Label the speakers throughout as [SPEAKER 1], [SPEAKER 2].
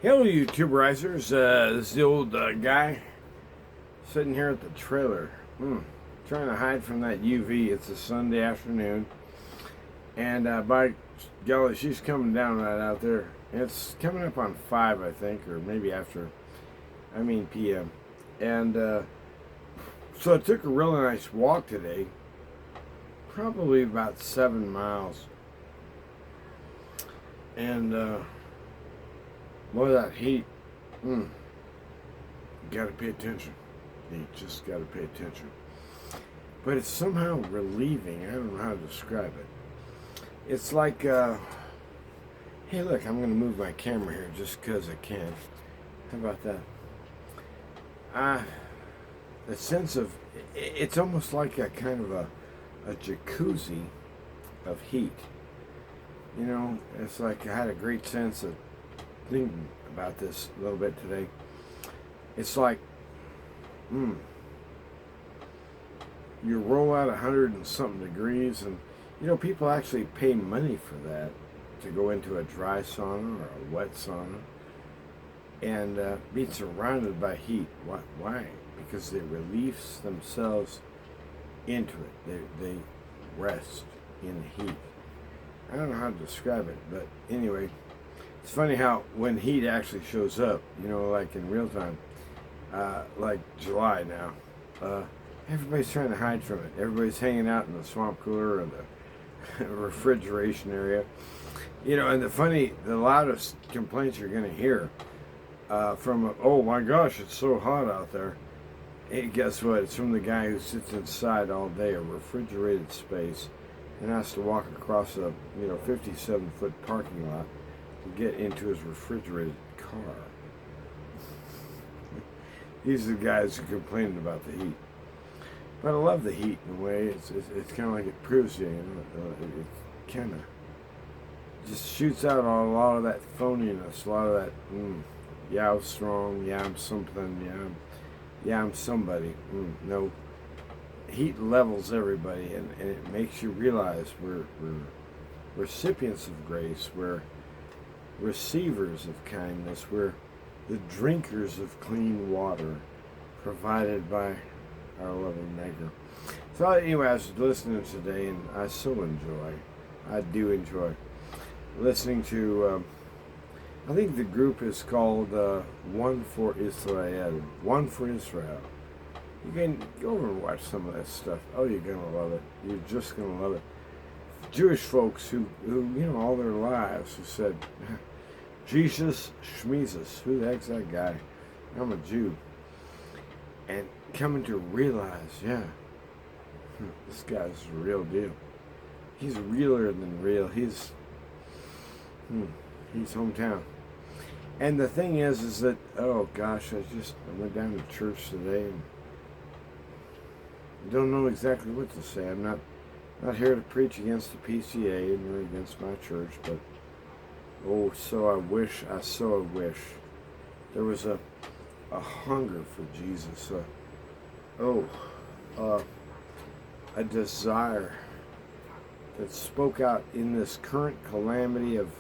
[SPEAKER 1] Hello, YouTuberizers. This is the old guy sitting here at the trailer, trying to hide from that UV. It's a Sunday afternoon, and by golly, she's coming down right out there. It's coming up on 5, I think, or maybe after, PM. And so I took a really nice walk today, probably about 7 miles. And boy, that heat, you gotta pay attention. You just gotta pay attention. But it's somehow relieving. I don't know how to describe it. It's like, hey, look, I'm gonna move my camera here just because I can. How about that? The sense of, it's almost like a kind of a jacuzzi of heat. You know, it's like I had a great sense of thinking about this a little bit today. It's like, you roll out 100 and something degrees, and you know, people actually pay money for that, to go into a dry sauna or a wet sauna and be surrounded by heat. Why? Because they release themselves into it. They rest in the heat. I don't know how to describe it, but anyway, it's funny how when heat actually shows up, you know, like in real time, like July now, everybody's trying to hide from it. Everybody's hanging out in the swamp cooler or the refrigeration area. You know, and the loudest complaints you're going to hear from, oh my gosh, it's so hot out there. Hey, guess what? It's from the guy who sits inside all day, a refrigerated space, and has to walk across a 57-foot parking lot to get into his refrigerated car. These are the guys who complaining about the heat. But I love the heat in a way. It's kind of like it proves you, it kind of just shoots out a lot of that phoniness, a lot of that, yeah, I'm strong, yeah, I'm something, yeah, I'm somebody. No. Heat levels everybody, and it makes you realize we're recipients of grace, we're receivers of kindness, we're the drinkers of clean water provided by our loving Maker. So anyway, I was listening today, and I do enjoy listening to, I think the group is called One for Israel. One for Israel. You can go over and watch some of that stuff. Oh, you're going to love it. You're just going to love it. Jewish folks who all their lives who said, Jesus Schmeezus, who the heck's that guy? I'm a Jew. And coming to realize, this guy's the real deal. He's realer than real. He's hometown. And the thing is that, oh gosh, I went down to church today and don't know exactly what to say. I'm not here to preach against the PCA nor against my church, but oh, so I wish there was a hunger for Jesus, a desire that spoke out in this current calamity of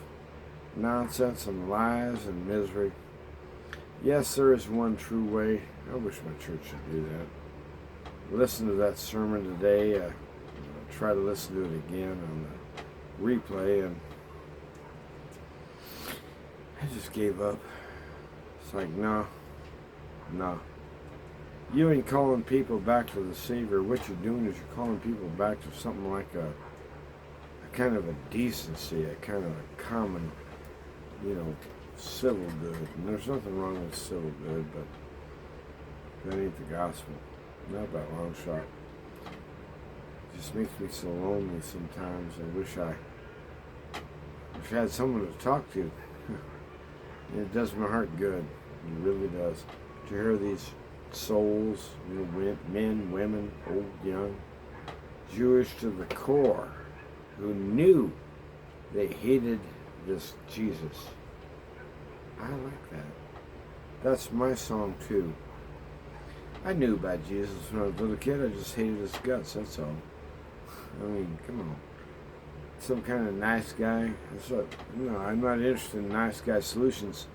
[SPEAKER 1] nonsense and lies and misery. Yes, there is one true way. I wish my church should do that. Listen to that sermon today. Try to listen to it again on the replay, and I just gave up. It's like, no. You ain't calling people back to the Savior. What you're doing is you're calling people back to something like a kind of a decency, a kind of a common, civil good. And there's nothing wrong with civil good, but that ain't the gospel. Not by a long shot. It just makes me so lonely sometimes. I wish I had someone to talk to. It does my heart good. It really does. To hear these souls, men, women, old, young, Jewish to the core, who knew they hated this Jesus. I like that. That's my song too. I knew about Jesus when I was a little kid. I just hated his guts, that's all. I mean, come on. Some kind of nice guy. I'm not interested in nice guy solutions.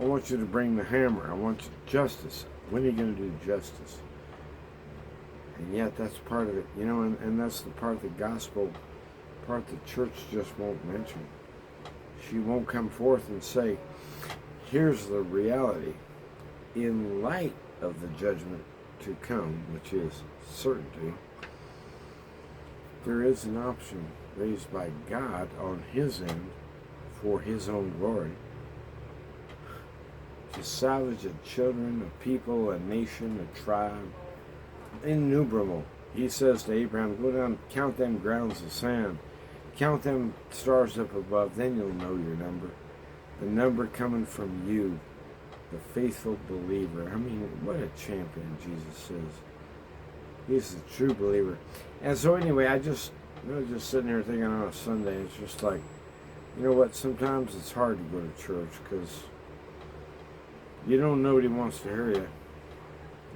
[SPEAKER 1] I want you to bring the hammer. I want you justice. When are you going to do justice? And yet that's part of it, and that's the part of the gospel, part the church just won't mention. She won't come forth and say, here's the reality. In light of the judgment to come, which is certainty, there is an option raised by God on his end for his own glory to salvage the children, a people, a nation, a tribe, innumerable. He says to Abraham, go down, count them grounds of sand, count them stars up above, then you'll know your number. The number coming from you, the faithful believer. I mean, what a champion Jesus is. He's the true believer. And so anyway, I was just sitting here thinking on a Sunday, it's just like, you know what, sometimes it's hard to go to church because nobody wants to hear you.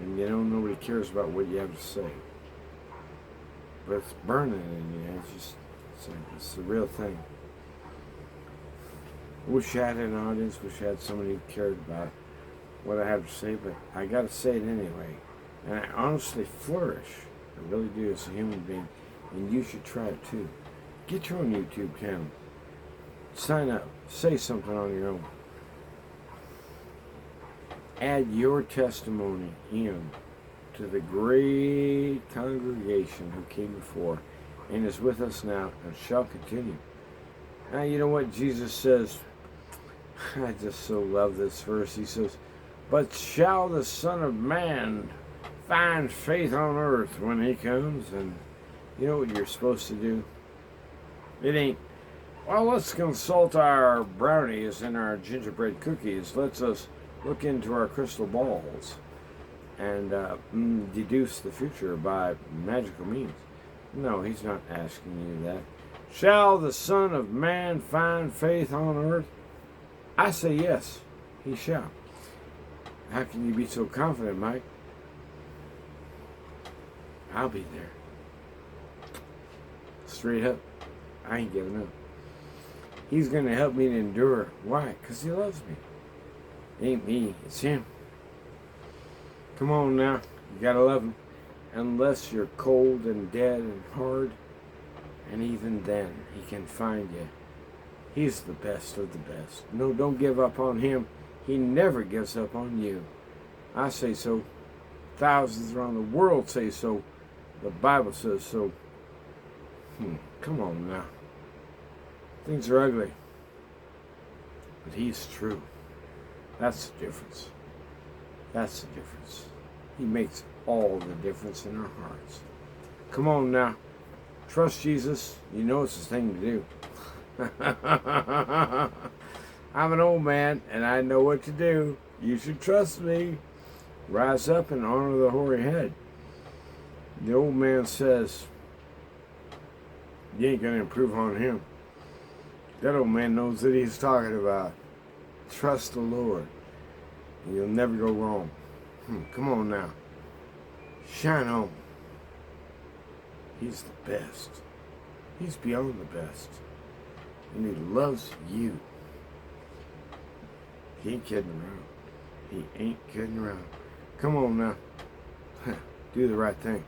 [SPEAKER 1] And nobody cares about what you have to say. But it's burning in you. It's the real thing. Wish I had an audience, wish I had somebody who cared about what I have to say, but I got to say it anyway. And I honestly flourish. I really do as a human being. And you should try it too. Get your own YouTube channel. Sign up. Say something on your own. Add your testimony in to the great congregation who came before and is with us now and shall continue. Now, you know what Jesus says? I just so love this verse. He says, but shall the Son of Man find faith on earth when he comes? And you know what you're supposed to do? It ain't, well, let's consult our brownies and our gingerbread cookies. Let's us look into our crystal balls and deduce the future by magical means. No, he's not asking you that. Shall the Son of Man find faith on earth? I say yes, he shall. How can you be so confident, Mike? I'll be there. Straight up, I ain't giving up. He's going to help me to endure. Why? Because he loves me. It ain't me, it's him. Come on now, you gotta love him. Unless you're cold and dead and hard, and even then, he can find you. He's the best of the best. No, don't give up on him. He never gives up on you. I say so. Thousands around the world say so. The Bible says so. Come on now. Things are ugly. But he's true. That's the difference. That's the difference. He makes all the difference in our hearts. Come on now. Trust Jesus. You know it's the thing to do. I'm an old man and I know what to do. You should trust me. Rise up and honor the hoary head. The old man says, you ain't going to improve on him. That old man knows what he's talking about. Trust the Lord, and you'll never go wrong. Come on now. Shine on. He's the best. He's beyond the best. And he loves you. He ain't kidding around. He ain't kidding around. Come on now. Do the right thing.